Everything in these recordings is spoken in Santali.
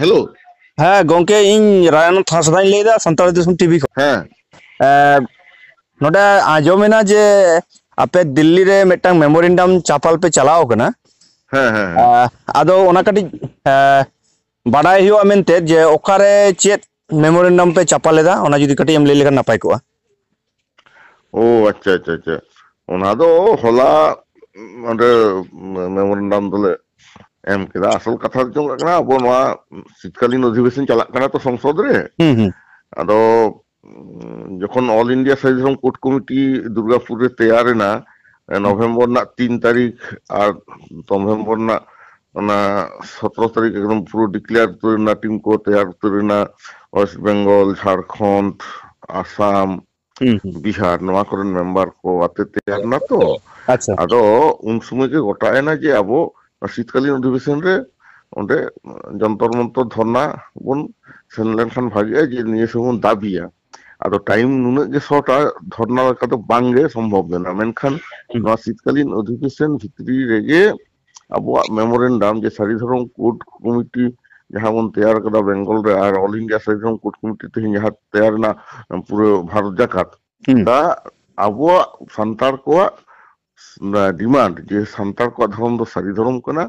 हेलो। ᱦᱮᱸ ᱜᱚᱝᱠᱮ ᱤᱧ ᱨᱟᱭᱚᱱ ᱦᱟᱸᱥᱫᱟᱧ ᱞᱟᱹᱭᱫᱟ ᱥᱟᱱᱛᱟᱲ ᱫᱤᱥᱚᱢ ᱴᱤᱵᱷᱤ ᱠᱷᱚᱱ ᱦᱮᱸ ᱱᱚᱰᱮ ᱟᱸᱡᱚᱢᱮᱱᱟ ᱡᱮ ᱟᱯᱮ ᱫᱤল্ᱞᱤ ᱨᱮ ᱢᱤᱫᱴᱟᱝ ᱢᱮᱢᱳᱨᱮᱱᱰᱟᱢ ᱪᱟᱯᱟᱞ ᱯᱮ ᱪᱟᱞᱟᱣ ᱠᱟᱱᱟ ᱦᱮᱸ ᱟᱫᱚ ᱚᱱᱟ ᱠᱟᱹᱴᱤᱡ ᱵᱟᱰᱟᱭ ᱦᱩᱭᱩᱜᱼᱟ ᱢᱮᱱᱛᱮ ᱡᱮ ᱚᱠᱟᱨᱮ ᱪᱮᱫ ᱢᱮᱢᱳᱨᱮᱱᱰᱟᱢ ᱯᱮ ᱪᱟᱯᱟᱞ ᱞᱮᱫᱟ ᱚᱱᱟ ᱡᱩᱫᱤ ᱠᱟᱹᱴᱤᱡ ᱮᱢ ᱞᱟᱹᱭ ᱞᱮᱠᱷᱟᱱ ᱱᱟᱯᱟᱭ ᱠᱚᱜᱼᱟ᱾ ᱳ ᱟᱪᱪᱷᱟ ᱟᱪᱪᱷᱟ ᱟᱪᱪᱷᱟ, ᱚᱱᱟ ᱫᱚ ᱦᱚᱞᱟ ᱚᱸᱰᱮ ᱢᱮᱢᱳᱨᱮᱱᱰᱟᱢ ᱫᱚᱞᱮ ᱮᱢ ᱠᱮᱫᱟ᱾ ᱟᱥᱚᱞ ᱠᱟᱛᱷᱟ ᱫᱚ ᱪᱮᱫ ᱠᱟᱱᱟ, ᱟᱵᱚ ᱱᱚᱣᱟ ᱥᱤᱛᱠᱟᱞᱤᱱ ᱚᱫᱷᱤᱵᱮᱥᱚᱱ ᱪᱟᱞᱟᱜ ᱠᱟᱱᱟ ᱛᱚ ᱥᱚᱝᱥᱚᱫ ᱨᱮ, ᱦᱩᱸ ᱟᱫᱚ ᱡᱚᱠᱷᱚᱱ ᱚᱞ ᱤন্ডিয়া ᱥᱟᱫᱷᱤᱫᱷᱚᱨᱚᱢ ᱠᱳর্ট ᱠᱚমিটি ᱫᱩর্গাপুর ᱨᱮ ᱛᱮᱭᱟᱨᱮᱱᱟ ᱱᱚᱵᱷᱮম্ᱵᱚর ᱨᱮᱱᱟᱜ 3 তারিখ আর নভেম্বর ᱨᱮᱱᱟᱜ ᱚᱱᱟ 17 তারিখ একদম পুরো ডিক্লেয়ার উত্তরেনা টিম को तैयार उतरेना ওয়েস্ট বেঙ্গল, ঝাড়খণ্ড, আসাম, ᱦᱩᱸ বিহার নওয়া করেন মেম্বার को আতে तैयार ना तो ᱟᱪᱪᱷᱟ ᱟᱫᱚ ᱩᱱ ᱥᱚᱢᱚᱭ ᱜᱮ ᱜᱚᱴᱟᱭᱮᱱᱟ ᱡᱮ ᱟᱵᱚ শীতকালীন অধিবেশন রে ᱚᱸᱰᱮ ᱡᱚᱱᱛᱚᱨ ᱢᱚᱱᱛᱚᱨ ᱫᱷᱚᱨᱱᱟ ᱵᱚᱱ ᱥᱮᱱ ᱞᱮᱱᱠᱷᱟᱱ ᱵᱷᱟᱜᱤᱜᱼᱟ ᱡᱮ ᱱᱤᱭᱟᱹ ᱥᱚᱢᱚᱭ ᱵᱚᱱ ᱫᱟᱵᱤᱭᱟ। ᱟᱫᱚ ᱴᱟইᱢ ᱱᱩᱱᱟᱹᱜ ᱜᱮ ᱥᱚᱨᱴᱟ ᱫᱷᱚᱨᱱᱟ ᱞᱮᱠᱟ ᱫᱚ ᱵᱟᱝᱜᱮ ᱥᱚᱢᱵᱷᱚᱵ ᱞᱮᱱᱟ, ᱢᱮᱱᱠᱷᱟᱱ ᱱᱚᱣᱟ শীতকালীন অধিবেশন ᱵᱷᱤᱛᱨᱤ ᱨᱮᱜᱮ ᱟᱵᱚᱣᱟᱜ ᱢᱮᱢᱳᱨᱮᱱᱰᱟᱢ ᱡᱮ ᱥᱟᱨᱤᱫᱷᱚᱨᱚᱢ কোর্ট কমিটি ᱡᱟᱦᱟᱸ ᱵᱚᱱ ᱛᱮᱭᱟᱨ ᱠᱟᱫᱟ বেঙ্গল ᱨᱮ ᱟᱨ ᱚᱞ ᱤন্ডিয়া ᱥᱟᱨᱤᱫᱷᱚᱨᱚᱢ কোর্ট কমিটি ᱛᱮᱦᱮᱧ ᱡᱟᱦᱟᱸ ᱛᱮᱭᱟᱨᱮᱱᱟ পুরো ভারত জাকাত, তা আবহাওয়া সান্তাড় কোয়াᱜ ডিমান্ড যে সান্তাড় কোয়াᱜ ধর্ম ᱫᱚ ᱥᱟᱹᱨᱤ ᱫᱷᱚᱨᱚᱢ ᱠᱟᱱᱟ,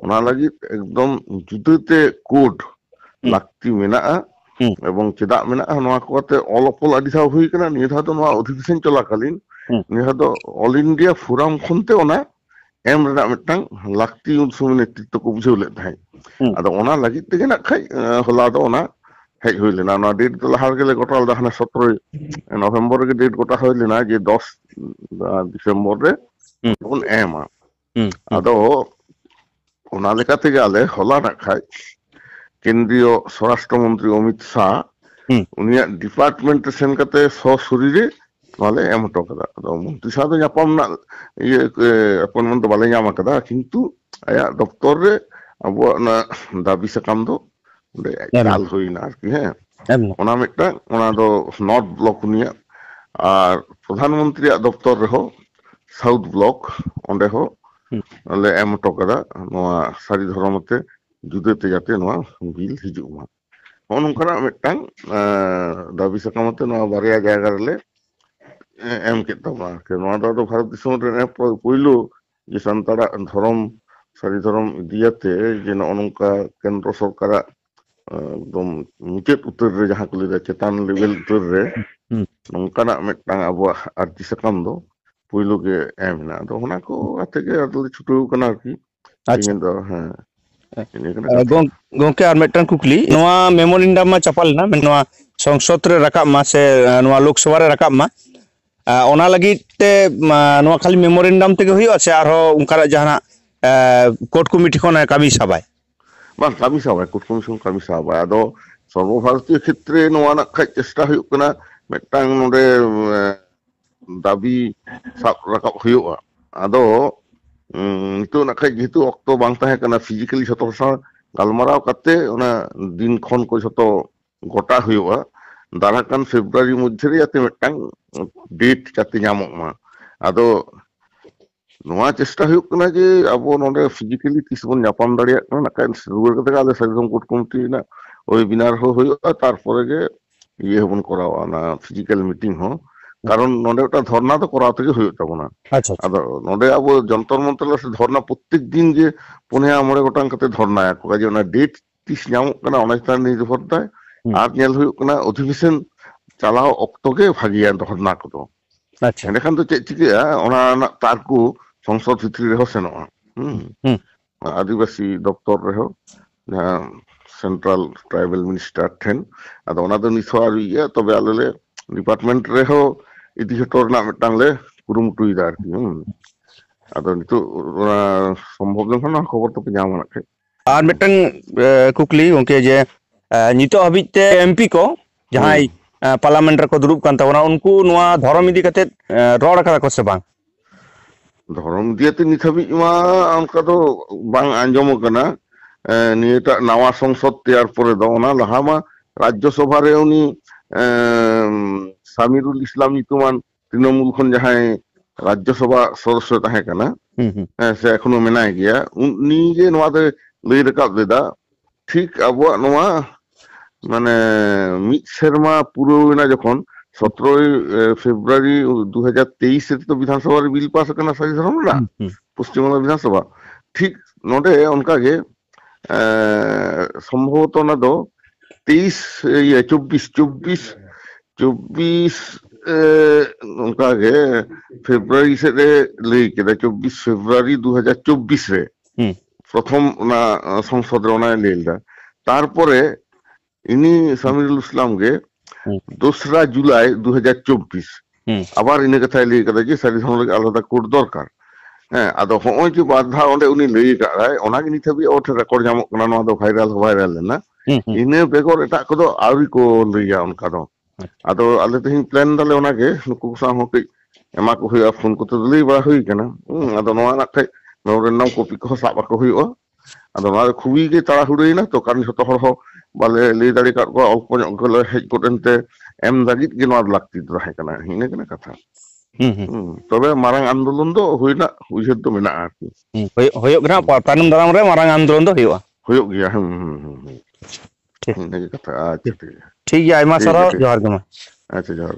ᱚᱱᱟ ᱞᱟᱹᱜᱤᱫ ᱮᱠᱫᱚᱢ ᱡᱩᱫᱟᱹᱛᱮ ᱠᱳᱰ ᱞᱟᱹᱠᱛᱤ ᱢᱮᱱᱟᱜᱼᱟ। এবং ᱪᱮᱫᱟᱜ ᱢᱮᱱᱟᱜᱼᱟ ᱱᱚᱣᱟ ᱠᱚ ᱟᱛᱮ ᱚᱞ ᱚᱯᱚᱞ ᱟᱹᱰᱤ ᱫᱷᱟᱣ ᱦᱩᱭ ᱠᱟᱱᱟ। ᱱᱤᱭᱟᱹ ᱫᱷᱟᱣ ᱫᱚ ᱱᱚᱣᱟ ᱚᱫᱷᱤᱵᱮᱥᱚᱱ ᱪᱚᱞᱟᱠᱟলীন ᱱᱤᱭᱟᱹ ᱫᱚ ᱚᱞ ᱤন্ডিয়া ফোরাম ᱠᱷᱚᱱᱛᱮ ᱚᱱᱟ ᱮᱢ ᱨᱮᱱᱟᱜ ᱢᱤᱫᱴᱟᱝ ᱞᱟᱹᱠᱛᱤ ᱩᱱ ᱥᱚᱢᱚᱭ ᱱᱮᱛᱨᱤᱛᱛᱚ ᱠᱚ ᱵᱩᱡᱷᱟᱹᱣ ᱞᱮᱫ ᱛᱟᱦᱮᱸᱫ। ᱟᱫᱚ ᱚᱱᱟ ᱞᱟᱹᱜᱤᱫ ᱛᱮᱜᱮ ᱱᱟᱜ ᱠᱷᱟᱡ ᱦᱚᱞᱟ ᱫᱚ ᱚᱱᱟ ᱦᱮᱡ ᱦᱩᱭ ᱞᱮᱱᱟ। ᱱᱚᱣᱟ ᱰᱮᱴ ᱫᱚ ᱞᱟᱦᱟ ᱨᱮᱜᱮᱞᱮ ᱜᱚᱴᱟ ᱞᱮᱫᱟ, ᱦᱟᱱᱮ 17 নভেম্বর ᱨᱮᱜᱮ ᱰᱮᱴ ᱜᱚᱴᱟ ᱦᱩᱭ ᱞᱮᱱᱟ ᱡᱮ 10 ᱰᱤᱥᱮম্ᱵᱚর ᱨᱮ ᱵᱚᱱ ᱮᱢᱟ। ᱟᱫᱚ ᱚᱱᱟ ᱞᱮᱠᱟ ᱛᱮᱜᱮ ᱟᱞᱮ ᱦᱚᱞᱟ ᱱᱟᱜ ᱠᱷᱟᱡ কেন্দ্রীয় স্বরাষ্ট্র মন্ত্রী অমিত শাহ উনিয়াᱜ ডিপার্টমেন্ট রে সেন কাতে সশরীরে নলে এম হটো কাদা। আদᱚ মন্ত্রী সাথে ᱧᱟᱯᱟᱢ ᱨᱮᱱᱟᱜ ইয়ে অ্যাপয়েন্টমেন্ট ᱫᱚ ᱵᱟᱞᱮ ᱧᱟᱢ ᱟᱠᱟᱫᱟ, ᱠᱤᱱᱛᱩ ᱟᱭᱟᱜ ᱫᱚᱯᱛᱚᱨ ᱨᱮ ᱟᱵᱚᱣᱟᱜ ᱚᱱᱟ ᱫᱟᱵᱤ ᱥᱟᱠᱟᱢ ᱫᱚ ᱚᱸᱰᱮ ᱪᱟᱞ ᱦᱩᱭᱱᱟ ᱟᱨᱠᱤ। ᱦᱮᱸ, ᱚᱱᱟ ᱢᱤᱫᱴᱟᱝ ᱚᱱᱟ ᱫᱚ ᱱᱚর্থ ব্লক উনিয়াᱜ, আর প্রধানমন্ত্রীয়াᱜ ᱫᱚᱯᱛᱚᱨ ᱨᱮᱦᱚᱸ সাউথ ব্লক ᱚᱸᱰᱮ ᱦᱚᱸ ᱞᱮ ᱮᱢ ᱦᱚᱴᱚ ᱠᱟᱫᱟ ᱱᱚᱣᱟ ᱥᱟᱹᱨᱤ ᱫᱷᱚᱨᱚᱢ ᱟᱛᱮ ᱡᱩᱫᱟᱹᱛᱮ ᱡᱟᱛᱮ ᱱᱚᱣᱟ ᱵᱤᱞ ᱦᱤᱡᱩᱜ ᱢᱟ। ᱱᱚᱜᱼᱚ ᱱᱚᱝᱠᱟᱱᱟᱜ ᱢᱤᱫᱴᱟᱝ ᱫᱟᱵᱤ ᱥᱟᱠᱟᱢ ᱟᱛᱮ ᱱᱚᱣᱟ ᱵᱟᱨᱭᱟ ᱡᱟᱭᱜᱟ ᱨᱮᱞᱮ ᱮᱢ ᱠᱮᱫ ᱛᱟᱵᱚᱱᱟ। ᱱᱚᱣᱟ ᱫᱚ ᱟᱫᱚ ᱵᱷᱟᱨᱚᱛ ᱫᱤᱥᱚᱢ ᱨᱮ ᱯᱳᱭᱞᱳ ᱡᱮ ᱥᱟᱱᱛᱟᱲᱟᱜ ᱫᱷᱚᱨᱚᱢ ᱥᱟᱹᱨᱤ ᱫᱷᱚᱨᱚᱢ ᱤᱫᱤᱭᱟᱛᱮ ᱡᱮ ᱱᱚᱜᱼᱚ ᱱᱚᱝᱠᱟ ᱠᱮᱱᱫᱨᱚ ᱥᱚᱨᱠᱟᱨᱟᱜ ᱮᱠᱫᱚম ᱢᱩᱪᱟᱹᱫ ᱩᱛᱟᱹᱨ ᱨᱮ ᱡᱟᱦᱟᱸ ᱠᱚ ᱞᱟᱹᱭᱫᱟ ᱪᱮᱛᱟᱱ লেভেল ᱩᱛᱟᱹᱨ ᱨᱮ ᱱᱚᱝᱠᱟᱱᱟᱜ ᱢᱤᱫᱴᱟᱝ ᱟᱵᱚᱣᱟᱜ ᱟᱨᱡᱤ ᱥᱟᱠᱟᱢ ᱫᱚ ᱯᱳᱭᱞᱳ ᱜᱮ ᱮᱢ ᱮᱱᱟ। ᱟᱫᱚ ᱚᱱᱟ ᱠᱚ ᱟᱛᱮ ᱜᱮ ᱟᱫᱚ ᱪᱷᱩᱴᱟᱹᱣ ᱠᱟᱱᱟ ᱟᱨᱠᱤ ᱛᱮᱦᱮᱧ ᱫᱚ। ᱦᱮᱸ, ᱤᱱᱟᱹ ᱠᱟᱱᱟ ᱠᱟᱛᱷᱟ। ᱜᱚᱝᱠᱮ ᱟᱨ ᱢᱤᱫᱴᱟᱝ ᱠᱩᱠᱞᱤ, ᱱᱚᱣᱟ ᱢᱮᱢᱳᱨᱮᱱᱰᱟᱢ ᱢᱟ ᱪᱟᱯᱟᱞ ᱞᱮᱱᱟ, ᱱᱚᱣᱟ ᱥᱚᱝᱥᱚᱫ ᱨᱮ ᱨᱟᱠᱟᱵ ᱢᱟ ᱥᱮ ᱱᱚᱣᱟ ᱞᱳᱠᱥᱚᱵᱷᱟ ᱨᱮ ᱨᱟᱠᱟᱵ ᱢᱟ, ᱚᱱᱟ ᱞᱟᱹᱜᱤᱫ ᱛᱮ ᱱᱚᱣᱟ ᱠᱷᱟᱹᱞᱤ ᱢᱮᱢᱳᱨᱮᱱᱰᱟᱢ ᱛᱮᱜᱮ ᱦᱩᱭᱩᱜᱼᱟ ᱥᱮ ᱟᱨᱦᱚᱸ ᱚᱱᱠᱟᱱᱟᱜ ᱡᱟᱦᱟᱱᱟᱜ কোর্ট কমিটি ᱠᱷᱚᱱ ᱠᱟᱹᱢᱤ ᱥᱟᱵᱟᱭ? ᱵᱟᱝ, ᱠᱟᱹᱢᱤ ᱥᱟᱵᱟᱭ, ᱠᱳর্ট ᱠᱚᱢᱤশᱚᱱ ᱠᱟᱹᱢᱤ ᱥᱟᱵᱟᱭ। ᱟᱫᱚ ᱥᱚᱨᱵᱚᱵᱷᱟᱨᱚᱛᱤᱭᱚ ᱠᱷᱮᱛᱨᱮ ᱱᱚᱣᱟ ᱱᱟᱜ ᱠᱷᱟᱡ ᱪᱮᱥᱴᱟ ᱦᱩᱭᱩᱜ ᱠᱟᱱᱟ ᱢᱤᱫᱴᱟᱝ ᱱᱚᱰᱮ ᱫᱟᱵᱤ ᱥᱟᱵ ᱨᱟᱠᱟᱵ ᱦᱩᱭᱩᱜᱼᱟ। ᱟᱫᱚ ᱱᱤᱛᱚᱜ ᱱᱟᱜ ᱠᱷᱟᱡ ᱡᱮᱦᱮᱛᱩ ᱚᱠᱛᱚ ᱵᱟᱝ ᱛᱟᱦᱮᱸ ᱠᱟᱱᱟ, ᱯᱷᱤᱡᱤᱠᱮᱞᱤ ᱡᱷᱚᱛᱚ ᱦᱚᱲ ᱥᱟᱶ ᱜᱟᱞᱢᱟᱨᱟᱣ ᱠᱟᱛᱮ ᱚᱱᱟ ᱫᱤᱱ ᱠᱷᱚᱱ ᱠᱚ ᱡᱷᱚᱛᱚ ᱜᱚᱴᱟ ᱦᱩᱭᱩᱜᱼᱟ। ᱫᱟᱨᱟᱠᱟᱱ ᱯᱷᱮᱵᱨᱩᱣᱟᱨᱤ ᱢᱚᱫᱽᱫᱷᱮ ᱨᱮ ᱡᱟᱛᱮ ᱢᱤᱫᱴᱟᱝ ᱰᱮᱴ ᱡᱟᱛᱮ ᱧᱟᱢᱚᱜ ᱢᱟ। ᱟᱫᱚ ᱱᱚᱣᱟ ᱪᱮᱥᱴᱟ ᱦᱩᱭᱩᱜ ᱠᱟᱱᱟ ᱡᱮ ᱟᱵᱚ ᱱᱚᱰᱮ ᱯᱷᱤᱡᱤᱠᱮᱞᱤ ᱛᱤᱥ ᱵᱚᱱ ᱧᱟᱯᱟᱢ ᱫᱟᱲᱮᱭᱟᱜ ᱠᱟᱱᱟ, ᱱᱟᱠᱷᱟᱡ ᱨᱩᱣᱟᱹᱲ ᱠᱟᱛᱮ ᱟᱞᱮ ᱥᱟᱨᱤᱫᱷᱚᱨᱚᱢ ᱠᱳর্ট কমিটি ᱨᱮᱱᱟᱜ ওয়েবিনার ᱦᱚᱸ ᱦᱩᱭᱩᱜᱼᱟ, ᱛᱟᱨᱯᱚᱨᱮ ᱜᱮ ᱤᱭᱟᱹ ᱦᱚᱸᱵᱚᱱ ᱠᱚᱨᱟᱣᱟ ᱚᱱᱟ ᱯᱷᱤᱡᱤᱠᱮᱞ ᱢᱤᱴᱤᱝ ᱦᱚᱸ। ᱠᱟᱨᱚᱱ ᱱᱚᱰᱮ ᱢᱤᱫᱴᱟᱝ ᱫᱷᱚᱨᱱᱟ ᱫᱚ ᱠᱚᱨᱟᱣ ᱛᱮᱜᱮ ᱦᱩᱭᱩᱜ ᱛᱟᱵᱚᱱᱟ। ᱟᱪᱪᱷᱟ ᱟᱪᱪᱷᱟ। ᱟᱫᱚ ᱱᱚᱰᱮ ᱟᱵᱚ ᱡᱚᱱᱛᱚᱨ ᱢᱚᱱᱛᱚᱨ ᱥᱮ ᱫᱷᱚᱨᱱᱟ ᱯᱨᱚত্যেক দিন যে 5-6 গᱚᱴᱟᱝ ᱠᱟᱛᱮ ᱫᱷᱚᱨᱱᱟᱭᱟᱠᱚ, ᱡᱮ ᱚᱱᱟ ᱰᱮᱴ ᱛᱤᱥ ᱧᱟᱢᱚᱜ ᱠᱟᱱᱟ ᱚᱱᱟ ᱪᱮᱛᱟᱱ ᱱᱤᱨᱵᱷᱚᱨ ᱫᱟᱭ। ᱟᱨ ᱧᱮᱞ ᱦᱩᱭᱩᱜ ᱠᱟᱱᱟ ᱚᱫᱷᱤᱵᱮᱥᱚᱱ ᱪᱟᱞᱟᱣ ᱚᱠᱛᱚ ᱜᱮ ᱵᱷᱟᱜᱤᱭᱟ ᱫᱷᱚᱨᱱᱟ ᱠᱚᱫᱚ। ᱟᱪᱪᱷᱟ। ᱮᱸᱰᱮᱠᱷᱟᱱ ᱫᱚ ᱪᱮᱫ ᱪᱤᱠᱟᱹᱜᱼᱟ, ᱚᱱᱟ ᱨᱮᱱᱟᱜ ᱛᱟᱨ ᱠᱚ ᱥᱚᱝᱥᱚᱫ ᱵᱷᱤᱛᱨᱤ ᱨᱮᱦᱚᱸ ᱥᱮᱱᱚᱜᱼᱟ। ᱟᱹᱫᱤᱵᱟᱹᱥᱤ ᱫᱚᱯᱛᱚᱨ ᱨᱮᱦᱚᱸ ᱡᱟᱦᱟᱸ ᱥᱮᱱᱴᱨᱟᱞ ᱴᱨᱟইᱵᱮল ᱢᱤᱱᱤᱥᱴᱟᱨ ᱴᱷᱮᱱ, ᱟᱫᱚ ᱚᱱᱟ ᱫᱚ ᱱᱤᱛ ᱦᱚᱸ ᱟᱹᱣᱨᱤᱭᱟ, ᱛᱚᱵᱮ ᱟᱞᱮ ᱞᱮ ᱰᱤᱯᱟᱨᱴᱢᱮন্ট ᱨᱮᱦᱚᱸ ᱤᱫᱤ ᱦᱚᱴᱚ ᱨᱮᱱᱟᱜ ᱢᱤᱫᱴᱟᱝ ᱞᱮ ᱠᱩᱨᱩᱢᱩᱴᱩᱭᱮᱫᱟ ᱟᱨᱠᱤ। ᱟᱫᱚ ᱱᱤᱛᱚᱜ ᱚᱱᱟ ᱥᱚᱢᱵᱷᱚᱵ ᱞᱮᱱᱠᱷᱟᱱ ᱚᱱᱟ ᱠᱷᱚᱵᱚᱨ ᱫᱚᱯᱮ ᱧᱟᱢᱟ ᱱᱟᱜ ᱠᱷᱟᱡ। ᱟᱨ ᱢᱤᱫᱴᱟᱝ ᱠᱩᱠᱞᱤ ᱜᱚᱝᱠᱮ, ᱡᱮ ᱱᱤᱛᱚᱜ ᱦᱟᱹᱵᱤᱡ ᱛᱮ ᱮᱢᱯᱤ ᱠᱚ ᱡᱟᱦᱟᱸᱭ ᱯᱟর্লামেন্ট ᱨᱮᱠᱚ ᱫᱩᱲᱩᱵ ᱠᱟᱱ ᱛᱟᱵᱚᱱᱟ, ᱩᱱᱠᱩ ᱱᱚᱣᱟ ᱫᱷᱚᱨᱚᱢ ᱤᱫᱤ ᱠᱟᱛᱮᱫ ᱨᱚᱲ ᱠᱟᱫᱟ ᱠᱚ ᱥᱮ ᱵᱟᱝ? ᱫᱷᱚᱨᱚᱢ ᱤᱫᱤᱭᱟᱛᱮ ᱱᱤᱛ ᱦᱟᱹᱵᱤᱡ ᱢᱟ ᱚᱱᱠᱟ ᱫᱚ ᱵᱟᱝ ᱟᱸᱡᱚᱢ ᱟᱠᱟᱱᱟ। ᱱᱤᱭᱟᱹᱴᱟᱜ ᱱᱟᱣᱟ ᱥᱚᱝᱥᱚᱫ ᱛᱮᱭᱟᱨ ᱯᱚᱨᱮ ᱫᱚ, ᱚᱱᱟ ᱞᱟᱦᱟ ᱢᱟ ᱨᱟᱡᱽᱡᱚ ᱥᱚᱵᱷᱟ ᱨᱮ ᱩᱱᱤ সামিরুল ইসলাম ᱧᱩᱛᱩᱢᱟᱱ তৃণমূল ᱠᱷᱚᱱ ᱡᱟᱦᱟᱸᱭ ᱨᱟᱡᱽᱡᱚ ᱥᱚᱵᱷᱟ ᱥᱚᱫᱚᱥᱥᱚ ᱛᱟᱦᱮᱸ ᱠᱟᱱᱟ, ᱥᱮ ᱮᱠᱷᱚᱱᱳ ᱢᱮᱱᱟᱭ ᱜᱮᱭᱟ, ᱩᱱᱤ ᱜᱮ ᱱᱚᱣᱟ ᱫᱚ ᱞᱟᱹᱭ ᱨᱟᱠᱟᱵ ᱞᱮᱫᱟ ঠিক আবহাওয়া নোয়া মানে মিড সেরমা পুরোনা যখন 17 ফেব্রুয়ারি 2023 তো বিধানসভার বিল পাস আকানা সারি ধরমরা পশ্চিমবঙ্গ বিধানসভা ঠিক নোডে অনকাগে সম্ভবত না দো 24 অনকাগে ফেব্রুয়ারি সে লই কেদা 24 ফেব্রুয়ারি 2024 রে প্রথম না সংসদ রে ওনা লেলদা তারপরে ইনি সামিরুল ইসলামকে 2রা জুলাই 2024 আবার ইনি কথায় লই কেদা যে সারি ধরনের আলাদা কোড দরকার হ্যাঁ আদো হই যে বাধা ওঁডে উনি লই কায় ওনাকে নিতে হবে ওঠে রেকর্ড জামক কানা নোয়া দো ভাইরাল না ইনে বেগর এটা কদো আউরি কো লইয়া অনকা দো আদো আলে তেহিং প্ল্যান দালে ওনাকে নুকু সাহ হকই এমা কো হইয়া ফোন করতে লই বড় হই কেনা আদো নোয়া নাখাই নোরের নাম কপি কো সাবা কো হইও আদো নোয়া খুবই গে তাড়া হুড়ই না তো কারণ ছোট হড় বালে লই দাড়ি কাট কো অল্প গলে হেজ কোটেনতে এম দাগিত গে নোয়া লাগতি রাহে কেনা হিনে কেনা কথা তবে মারাং আন্দোলন দো হইনা উইসের তো মেনা আর কি হইও না তানম দারাম রে মারাং আন্দোলন দো হইও হইও গিয়া ঠিক কথা আচ্ছা ঠিক ঠিক গিয়া আইমা সারা জোহার গে মা আচ্ছা জোহার